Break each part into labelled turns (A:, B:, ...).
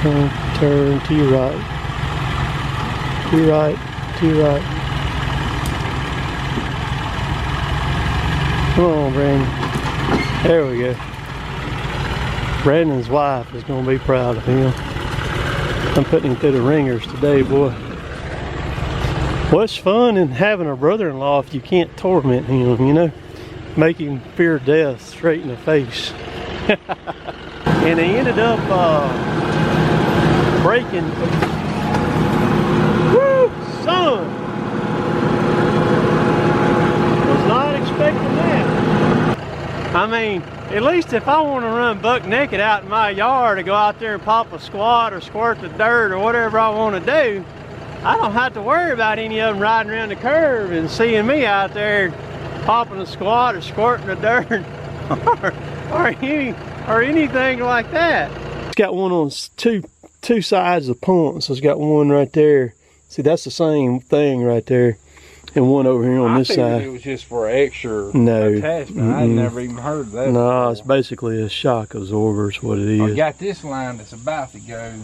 A: Turn to your right. To your right. To your right. Come on, Brandon. There we go. Brandon's wife is going to be proud of him. I'm putting him through the ringers today, boy. What's fun in having a brother-in-law if you can't torment him, you know? Make him fear death straight in the face. And they ended up breaking. Woo! Son! Was not expecting that. I mean, at least if I want to run buck naked out in my yard or go out there and pop a squat or squirt the dirt or whatever I want to do, I don't have to worry about any of them riding around the curve and seeing me out there popping a squat or squirting the dirt or anything like that. It's got one on two sides of the pump, so it's got one right there. See, that's the same thing right there, and one over here on this side.
B: It was just for extra attachment. I never even heard of that.
A: No,
B: before.
A: It's basically a shock absorber is what it is.
B: I got this line that's about to go.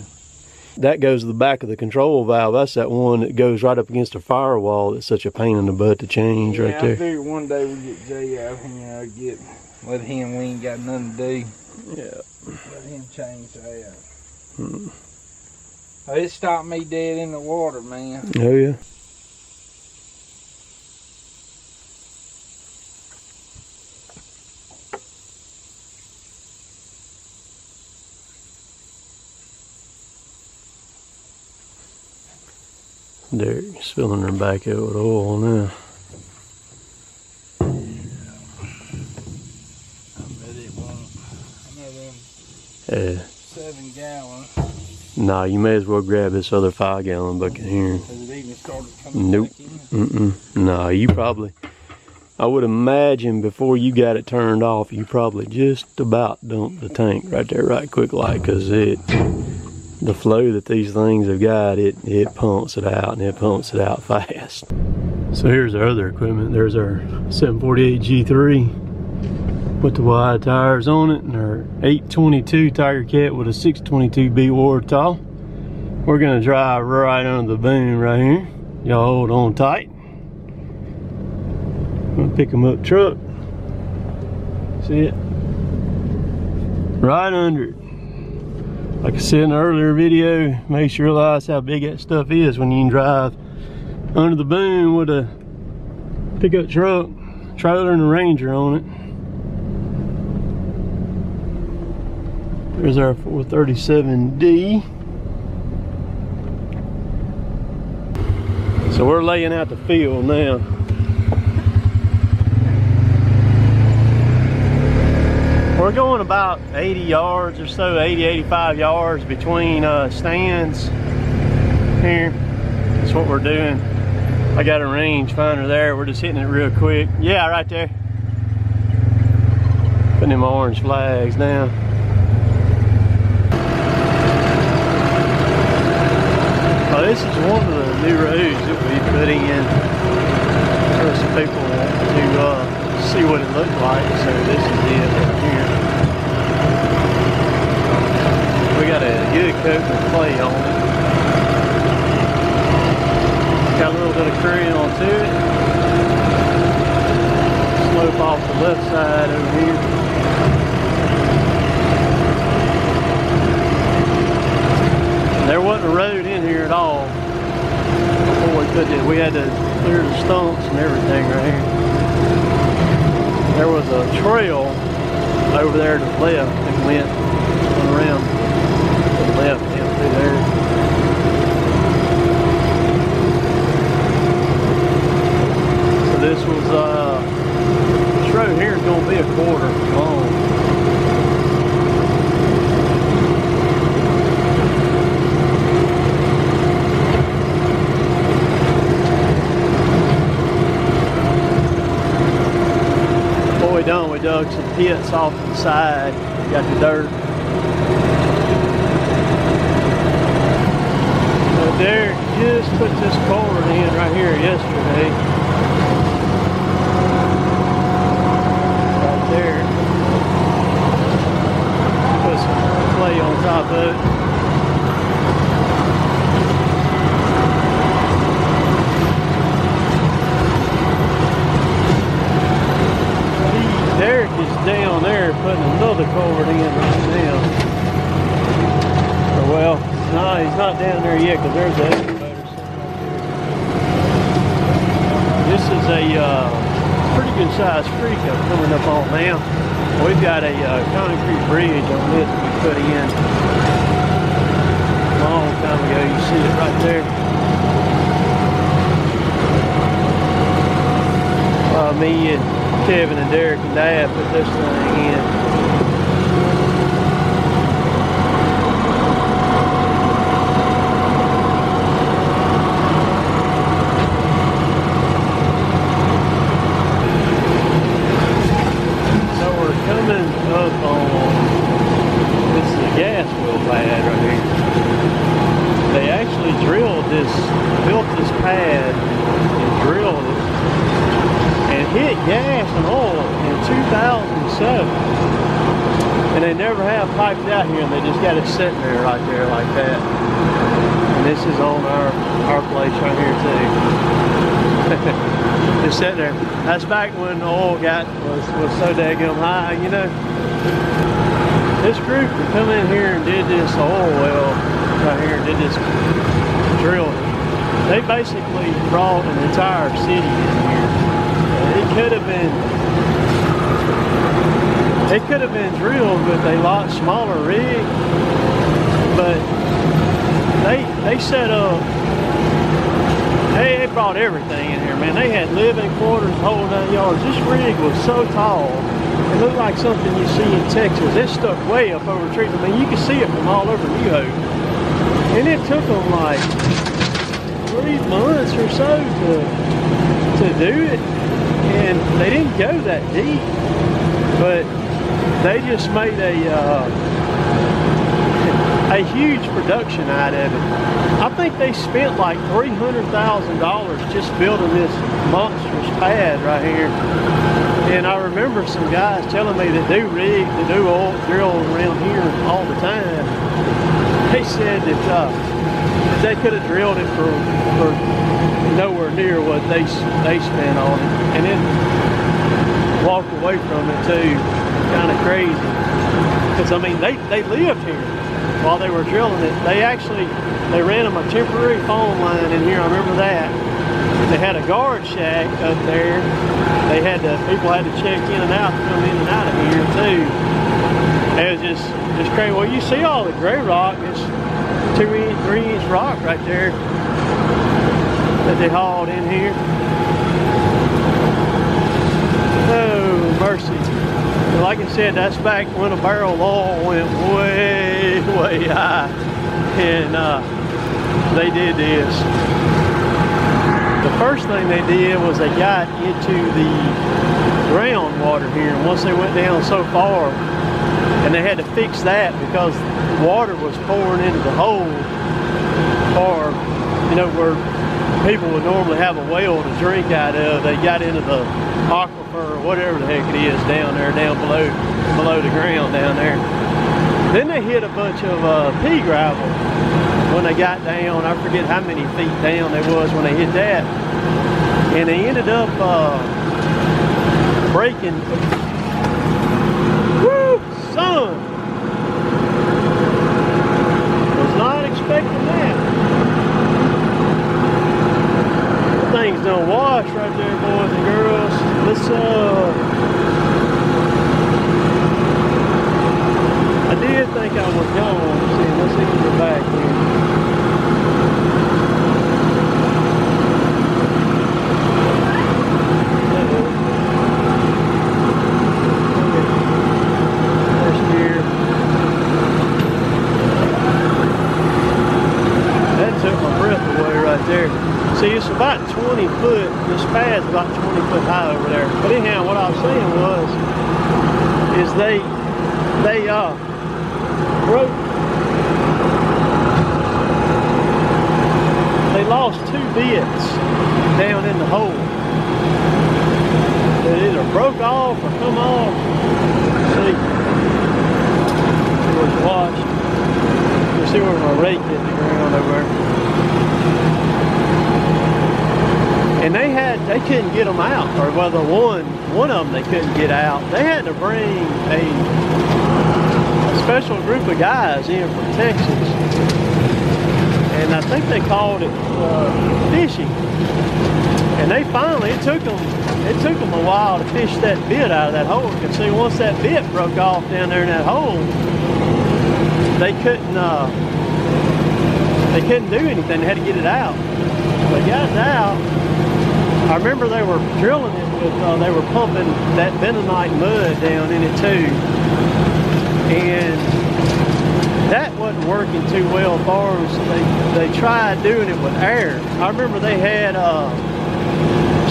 A: That goes to the back of the control valve. That's that one that goes right up against the firewall. That's such a pain in the butt to change right there.
B: I figured one day we get Jay out here, let him, we ain't got nothing to do.
A: Yeah.
B: Let him change that. Oh, it stopped me dead in the water, man.
A: Oh, yeah. Derek's filling her back out with oil now.
B: I bet it won't. I know them 7 gallons.
A: Nah, you may as well grab this other 5-gallon bucket here.
B: Has it even started coming
A: Nope.
B: back in?
A: Nah, you probably, I would imagine before you got it turned off, you probably just about dumped the tank right there right quick like, because the flow that these things have got, it pumps it out, and it pumps it out fast. So here's our other equipment. There's our 748 G3 with the wide tires on it, and our 822 Tiger Cat with a 622 B Waratah. We're gonna drive right under the boom right here. Y'all hold on tight. I'm gonna pick them up truck. See it? Right under it. Like I said in the earlier video, makes you realize how big that stuff is when you can drive under the boom with a pickup truck, trailer, and a Ranger on it. There's our 437D. So we're laying out the field now. We're going about 80 yards or so, 80, 85 yards between stands here. That's what we're doing. I got a rangefinder there. We're just hitting it real quick. Yeah, right there. Putting them orange flags down. Well, this is one of the new roads that we put in for some people to see what it looked like. So this is it right here. We got a good coat of clay on it. Got a little bit of curry onto it. Slope off the left side over here. There wasn't a road in here at all before we put it. We had to clear the stumps and everything right here. There was a trail over there to the left that went around to the left down through there. So this road here is going to be a quarter long. We dug some pits off to the side, got the dirt. So Derek just put this culvert in right here yesterday. Right there. Put some clay on top of it. drilled the culvert in right now. Or well, no, he's not down there yet because there's the excavator sitting right there. This is a pretty good sized creek I'm coming up on now. We've got a concrete bridge on this we put in a long time ago. You see it right there. Me and Kevin and Derek and Dad put this thing in. So we're coming up on, this is a gas well pad right here. They actually drilled this, built this pad and drilled it and hit gas and oil in 2007, and they never have piped out here, and they just got it sitting there right there like that. And this is on our place right here too. Just sitting there. That's back when the oil was so daggum high, you know. This group that come in here and did this oil well right here, did this drill. They basically brought an entire city in here. It could have been drilled with a lot smaller rig, but they set up, they brought everything in here, man. They had living quarters, whole 9 yards. This rig was so tall, it looked like something you see in Texas. It stuck way up over trees. I mean, you can see it from all over New Hope. And it took them like 3 months or so to do it. And they didn't go that deep, but they just made a huge production out of it. I think they spent like $300,000 just building this monstrous pad right here. And I remember some guys telling me that do rigs, that do oil drills around here all the time. They said that they could have drilled it for nowhere near what they spent on it, and then walked away from it too. Kind of crazy, because I mean they lived here while they were drilling it. They ran them a temporary phone line in here. I remember that. They had a guard shack up there. People had to check in and out, come in and out of here too. It was just crazy. Well, you see all the gray rock. It's 2-inch, 3-inch rock right there that they hauled in here. Oh, mercy. Like I said, that's back when a barrel of oil went way, way high. And they did this. The first thing they did was they got into the groundwater here. And once they went down so far, and they had to fix that because water was pouring into the hole, or, you know, where people would normally have a well to drink out of. They got into the aquifer or whatever the heck it is down there, down below the ground down there. Then they hit a bunch of pea gravel when they got down. I forget how many feet down they was when they hit that. And they ended up breaking. Woo, son! Was not expecting that. Things don't wash right there, boys and girls. I did think I was gone. Let's see if we're back here. There's here. That took my breath away right there. See, it's about 20 foot, this pad's about 20 foot high over there. But anyhow, what I was saying is they lost 2 bits down in the hole. It either broke off or come off. See, it was washed. You see where my rake hit the ground over there. And they couldn't get them out, or well, one of them they couldn't get out. They had to bring a special group of guys in from Texas, and I think they called it fishing. And they finally, it took them a while to fish that bit out of that hole. You can see once that bit broke off down there in that hole, they couldn't do anything. They had to get it out. They got it out. I remember they were drilling it with, they were pumping that bentonite mud down in it too. And that wasn't working too well for them, so they tried doing it with air. I remember they had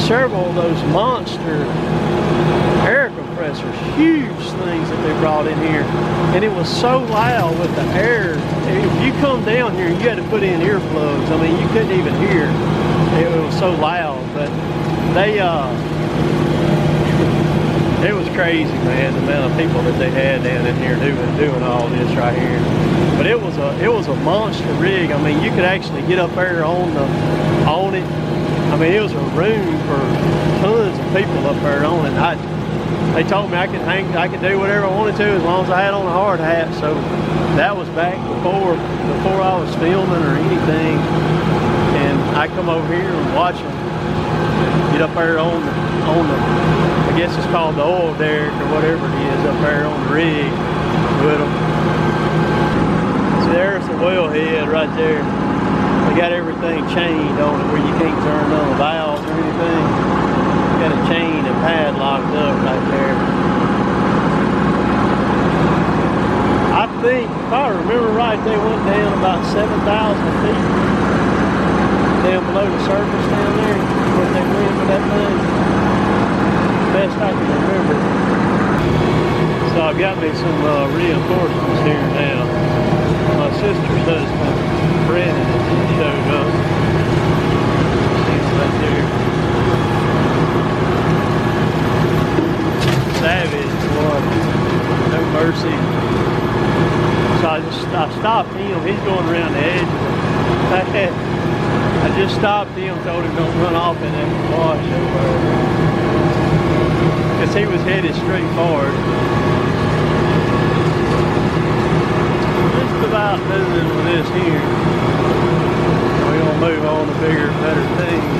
A: several of those monster air compressors, huge things that they brought in here, and it was so loud with the air. If you come down here, you had to put in earplugs. I mean, you couldn't even hear. It was so loud, but they it was crazy, man, the amount of people that they had down in here doing all this right here. But it was a monster rig. I mean, you could actually get up there on it. I mean, it was a room for tons of people up there on it. They told me I could do whatever I wanted to as long as I had on a hard hat. So that was back before I was filming or anything. And I come over here and watch them get up there on the I guess it's called the oil derrick or whatever it is, up there on the rig with them. See, there's the wellhead right there. They got everything chained on it where you can't turn on the valves or anything. Got a chain and padlocked up right there. I think, if I remember right, they went down about 7,000 feet down below the surface down there where they went with that thing. Best I can remember. So I've got me some reinforcements here now. My sister's husband, Brandon, showed up. See him right there. Savage, boy. No mercy. So I stopped him. He's going around the edge of the I just stopped him, told him don't run off in that wash over there. Because he was headed straight forward. Just about moving with this here. We're going to move on to bigger, better things.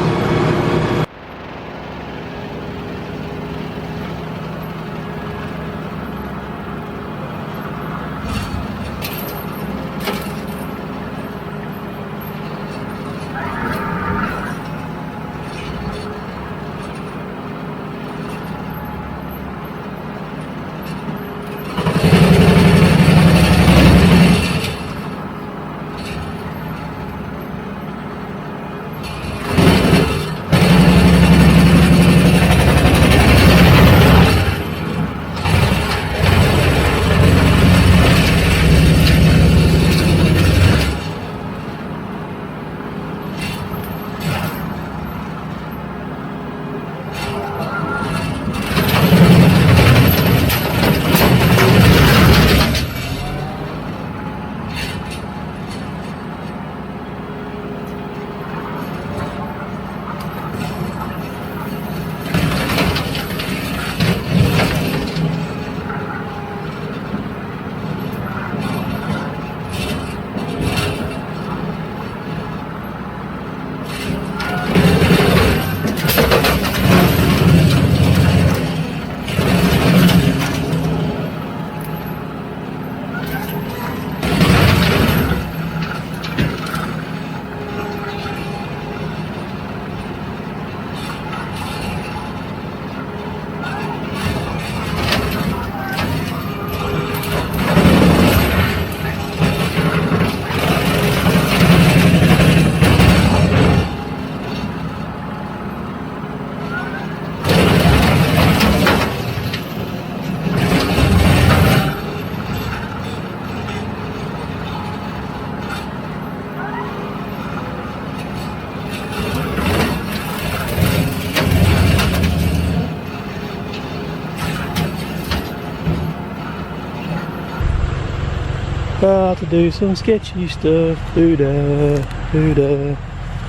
A: About to do some sketchy stuff. Doo-dah, doo-dah.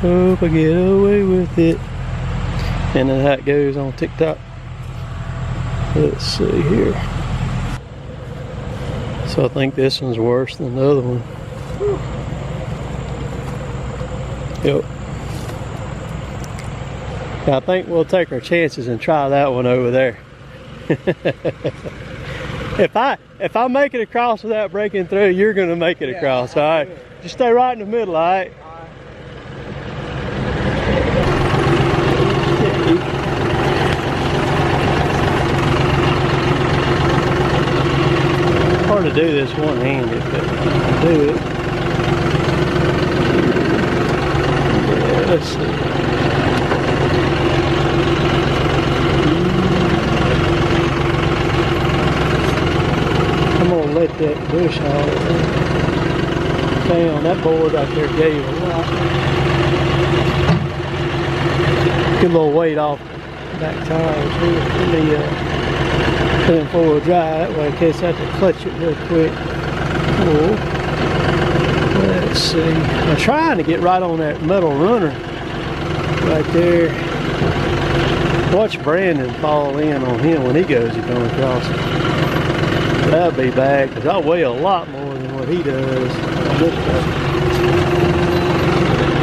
A: Hope I get away with it. And then how it goes on TikTok. Let's see here. So I think this one's worse than the other one. Yep. Now I think we'll take our chances and try that one over there. If I make it across without breaking through, you're gonna make it across, all right? Just stay right in the middle, all right? Hard to do this one-handed, but I'll do it. Yeah, let's see. I'm gonna let that bush hog down. That board right there gave a lot. Get a little weight off the back tires here. Put in 4-wheel drive, that way in case I have to clutch it real quick. Cool. Let's see. I'm trying to get right on that metal runner right there. Watch Brandon fall in on him when he goes, he's going across it. That'll be bad because I weigh a lot more than what he does.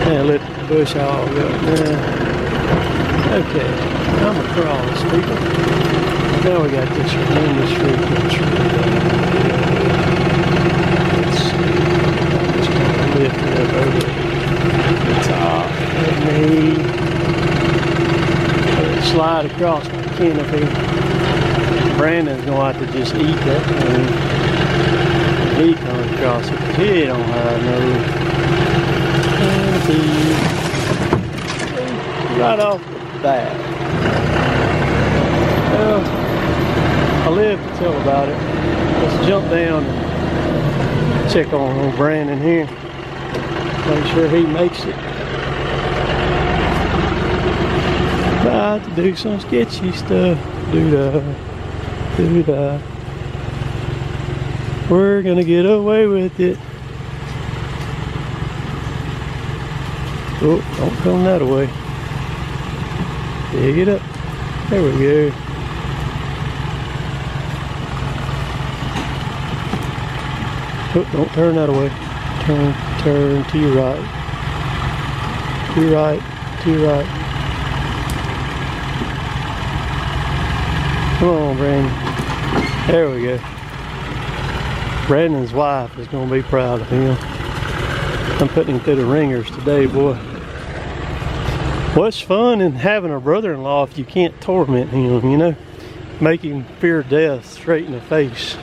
A: And let the bush hog up now. Okay, I'm across, people. Now we got this tremendous freaking tree. Let's see. I'm just going to lift it up over the top. Let me slide across my canopy. Brandon's going to have to just eat that thing. He comes across it because he don't have no. Right off the bat. Well, I live to tell about it. Let's jump down and check on old Brandon here. Make sure he makes it. About to do some sketchy stuff. We're gonna get away with it. Oh, don't come that way. Dig it up. There we go. Oh, don't turn that away. Turn to your right. To your right. To your right. Come on, Brandon. There we go. Brandon's wife is going to be proud of him. I'm putting him through the ringers today, boy. What's fun in having a brother-in-law if you can't torment him, you know? Make him fear death straight in the face.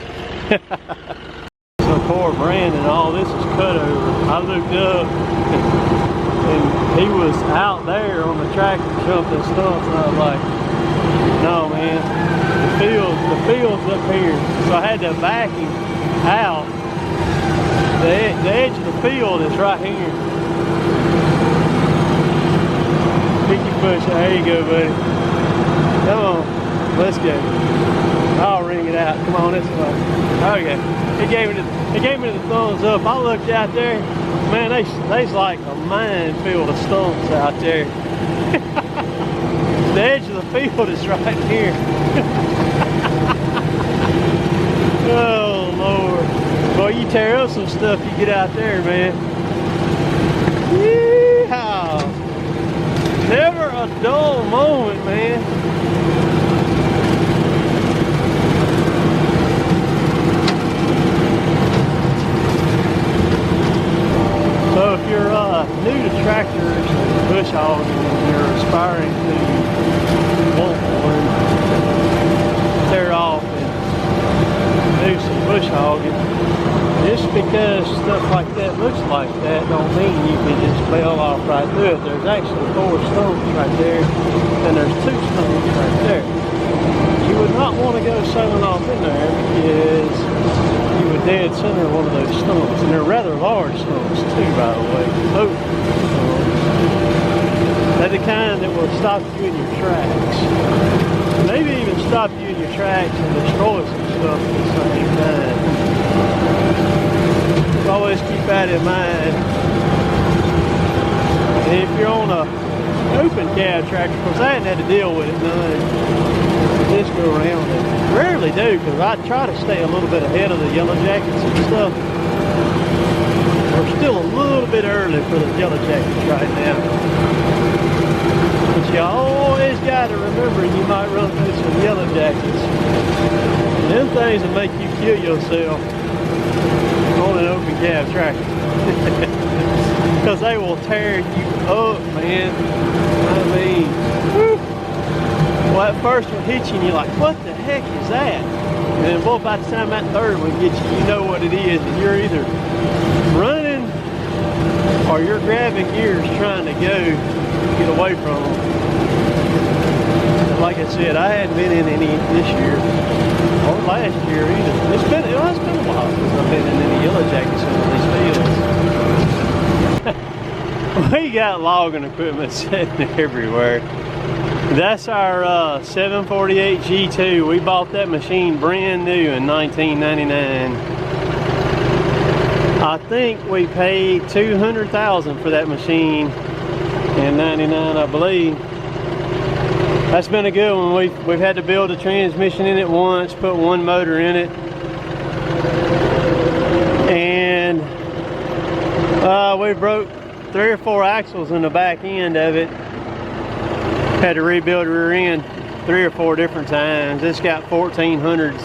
A: So poor Brandon, all this is cut over. I looked up and he was out there on the tractor jumping stumps, and I was like, no, man. The field's up here, so I had to back him out. The edge of the field is right here. Pick your push. There you go, buddy. Come on, let's go. I'll ring it out. Come on this way. Okay. He gave me the thumbs up. I looked out there. Man, they's like a minefield of stumps out there. The edge of the field is right here. Oh, Lord. Boy, you tear up some stuff you get out there, man. Yeehaw. Never a dull moment, man. So if you're new to tractors and bush hogging and you're aspiring to want one, tear off and do some bush hogging, just because stuff like that looks like that don't mean you can just bail off right through it. There's actually 4 stumps right there, and there's 2 stumps right there. You would not want to go sailing off in there because you would dead center one of those stumps, and they're rather large stumps too, by the way. Oh, they're the kind that will stop you in your tracks. Maybe even stop you in your tracks and destroy some stuff at the same time. So always keep that in mind. And if you're on a open cab tractor, of course I hadn't had to deal with it none. this go around. And rarely do, because I try to stay a little bit ahead of the yellow jackets and stuff. We're still a little bit early for the yellow jackets right now. But you always got to remember you might run through some yellow jackets. And them things will make you kill yourself on an open cab tractor. Because they will tear you up, man. I mean, whew. Well, at first will hit you and you're like, what the heck is that? And then, well, by the time that third one gets you, you know what it is. And you're either running or you're grabbing gears trying to get away from them. And like I said, I hadn't been in any this year or last year either. It's been a while since I've been in any yellow jackets in these fields. We got logging equipment sitting everywhere. That's our 748 G2. We bought that machine brand new in 1999. I think we paid $200,000 for that machine in '99, I believe. That's been a good one. We've had to build a transmission in it once, put one motor in it, and we broke 3 or 4 axles in the back end of it. Had to rebuild the rear end 3 or 4 different times. It's got 1400s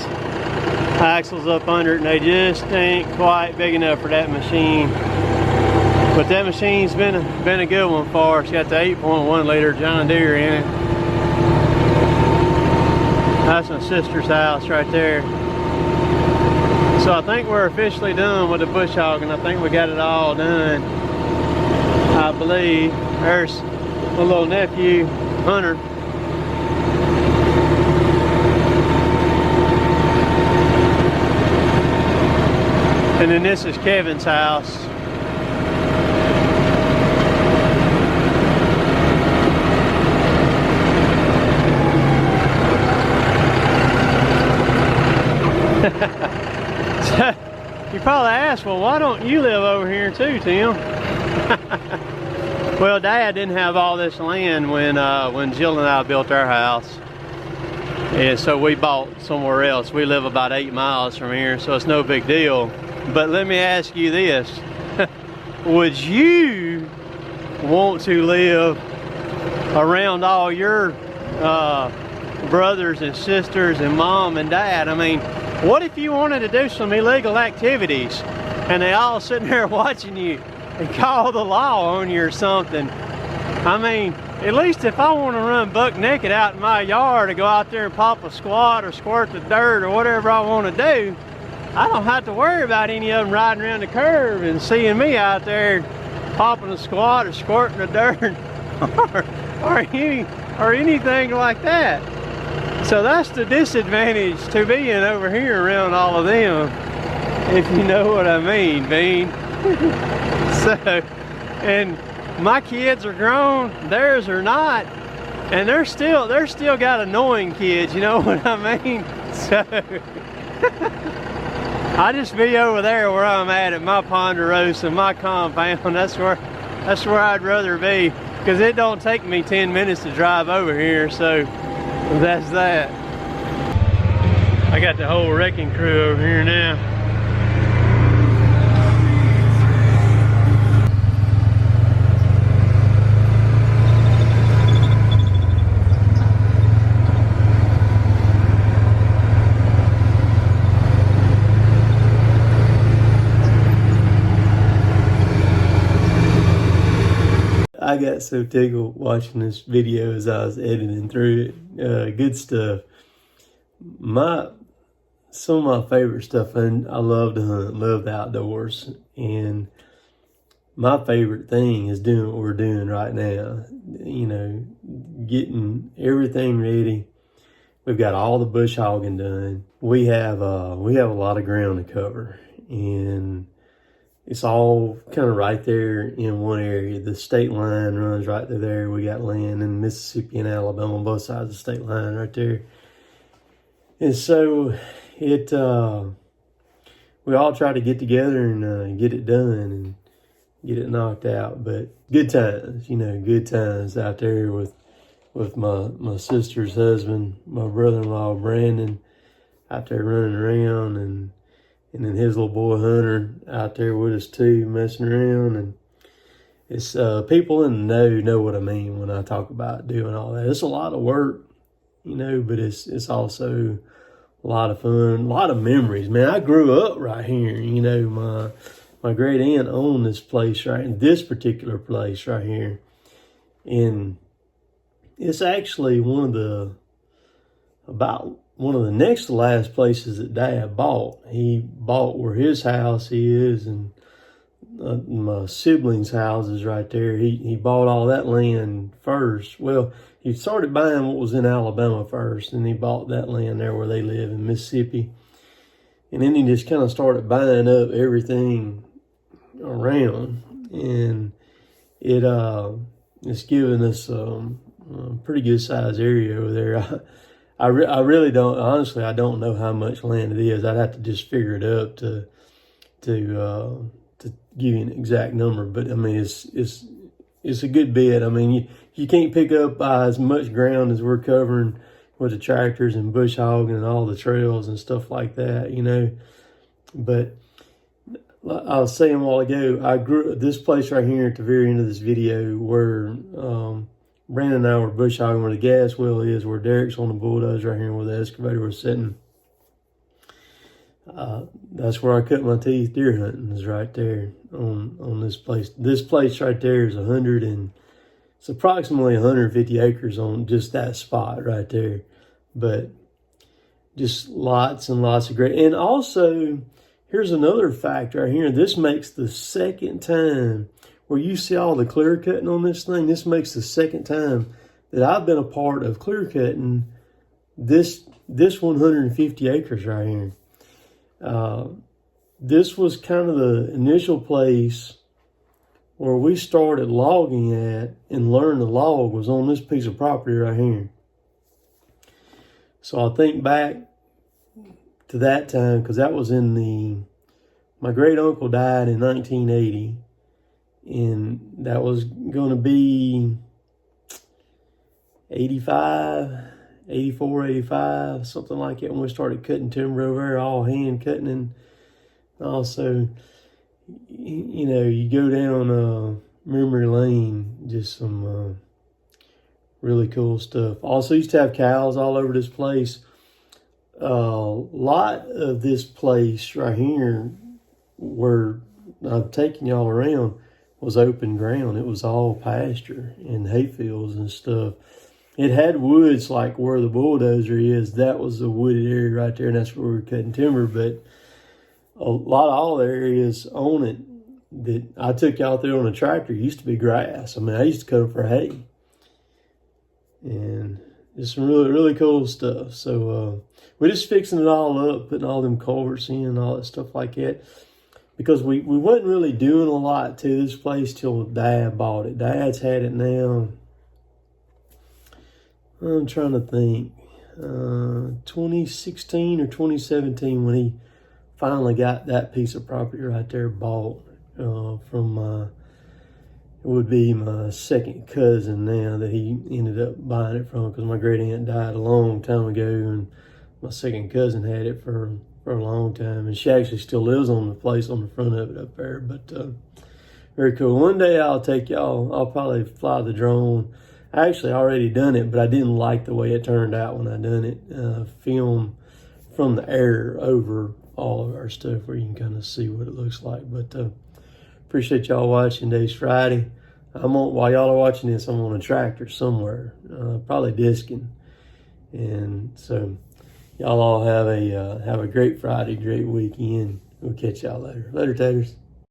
A: axles up under it, and they just ain't quite big enough for that machine. But that machine's been a good one for us. It's got the 8.1 liter John Deere in it. That's my sister's house right there. So I think we're officially done with the bush hogging. I think we got it all done, I believe. There's my little nephew, Hunter. And then this is Kevin's house. So, you probably ask, well, why don't you live over here too, Tim? Well, Dad didn't have all this land when Jill and I built our house. And so we bought somewhere else. We live about 8 miles from here, so it's no big deal. But let me ask you this. Would you want to live around all your brothers and sisters and mom and dad? I mean, what if you wanted to do some illegal activities and they all sitting there watching you and call the law on you or something? I mean, at least if I want to run buck naked out in my yard or go out there and pop a squat or squirt the dirt or whatever I want to do, I don't have to worry about any of them riding around the curve and seeing me out there popping a squat or squirting the dirt or anything like that. So that's the disadvantage to being over here around all of them, if you know what I mean, Bean. So, and my kids are grown, theirs are not, and they're still got annoying kids, you know what I mean? So I just be over there where I'm at my Ponderosa, my compound. That's where I'd rather be, because it don't take me 10 minutes to drive over here. So that's that. I got the whole wrecking crew over here now. I got so tickled watching this video as I was editing through it. Good stuff. Some of my favorite stuff, and I love to hunt, love the outdoors, and my favorite thing is doing what we're doing right now. You know, getting everything ready. We've got all the bush hogging done. We have a lot of ground to cover, and it's all kind of right there in one area. The state line runs right through there. We got land in Mississippi and Alabama on both sides of the state line right there. And so we all try to get together and get it done and get it knocked out. But good times, you know, good times out there with with my sister's husband, my brother-in-law Brandon, out there running around, and then his little boy Hunter out there with us too, messing around. And it's people in the know what I mean when I talk about doing all that. It's a lot of work, you know, but it's also a lot of fun, a lot of memories. Man, I grew up right here. You know, my great aunt owned this place this particular place right here, and it's actually one of the next to last places that Dad bought. He bought where his house is, and my siblings' houses right there. He bought all that land first. Well, he started buying what was in Alabama first, and he bought that land there where they live in Mississippi. And then he just kind of started buying up everything around, and it's given us a pretty good size area over there. I really don't, honestly, I don't know how much land it is. I'd have to just figure it up to give you an exact number, but I mean, it's a good bit. I mean, you can't pick up as much ground as we're covering with the tractors and bush hogging and all the trails and stuff like that, you know. But I was saying a while ago, I grew up this place right here at the very end of this video where Brandon and I were bush hogging where the gas well is, where Derek's on the bulldozer right here, where the excavator was sitting. That's where I cut my teeth deer hunting, is right there on this place. This place right there is it's approximately 150 acres on just that spot right there. But just lots and lots of great. And also, here's another fact right here. This makes the second time where you see all the clear cutting on this thing. This makes the second time that I've been a part of clear cutting this 150 acres right here. This was kind of the initial place where we started logging at and learned to log was on this piece of property right here. So I think back to that time, because that was my great uncle died in 1980, and that was going to be 84, 85, something like that, when we started cutting timber over there, all hand cutting. And also, you know, you go down memory lane, just some really cool stuff. Also used to have cows all over this place. A lot of this place right here where I've taken y'all around was open ground. It was all pasture and hay fields and stuff. It had woods, like where the bulldozer is. That was the wooded area right there, and that's where we were cutting timber. But a lot of all the areas on it that I took y'all through on a tractor used to be grass. I mean, I used to cut them for hay. And just some really, really cool stuff. So we're just fixing it all up, putting all them culverts in and all that stuff like that. Because we wasn't really doing a lot to this place till Dad bought it. Dad's had it now, I'm trying to think, 2016 or 2017 when he finally got that piece of property right there bought from it would be my second cousin now that he ended up buying it from, because my great aunt died a long time ago, and my second cousin had it for a long time, and she actually still lives on the place on the front of it up there. But very cool. One day I'll take y'all, I'll probably fly the drone. I actually already done it, but I didn't like the way it turned out when I done it. Film from the air over all of our stuff where you can kind of see what it looks like. But appreciate y'all watching. Today's Friday. While y'all are watching this, I'm on a tractor somewhere, probably disking. And so y'all all have a great Friday, great weekend. We'll catch y'all later. Later, taters.